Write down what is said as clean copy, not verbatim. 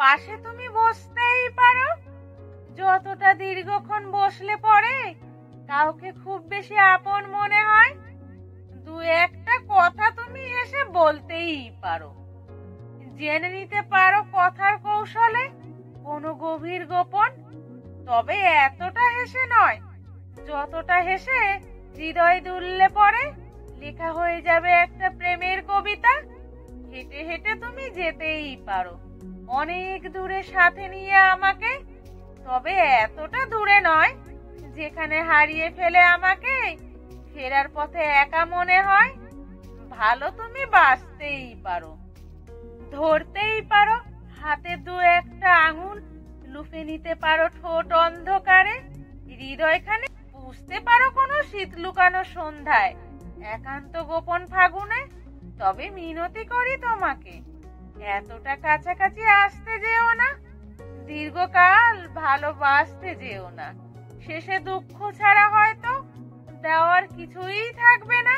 পাশে তুমি বসতেই পারো। যতটা দীর্ঘক্ষণ বসলে পরে কাউকে খুব বেশি আপন মনে হয়। দু একটা কথা তুমি হেসে বলতেই পারো। জেনে নিতে পারো কথার কৌশলে কোনো গভীর গোপন। তবে এতটা হেসে নয়, যতটা হেসে হৃদয় দুললে পরে লেখা হয়ে যাবে একটা প্রেমের কবিতা। হেঁটে হেঁটে তুমি যেতেই পারো অনেক দূরে সাথে নিয়ে আমাকে। তবে এতটা দূরে নয় যেখানে হারিয়ে ফেলে আমাকে ফেরার পথে একা মনে হয়। ভালো তুমি বাঁচতেই পারো, ধরতেই পারো হাতে দু একটা আঙুল, লুফে নিতে পারো ঠোঁট অন্ধকারে, হৃদয়খানে বুঝতে পারো কোনো শীত লুকানো সন্ধ্যায়, একান্ত গোপন ফাগুনে। তবে মিনতি করি তোমাকে, এতটা কাছাকাছি আসতে যেও না, দীর্ঘকাল ভালোবাসতে যেও না। শেষে দুঃখ ছাড়া হয়তো দেওয়ার কিছুই থাকবে না।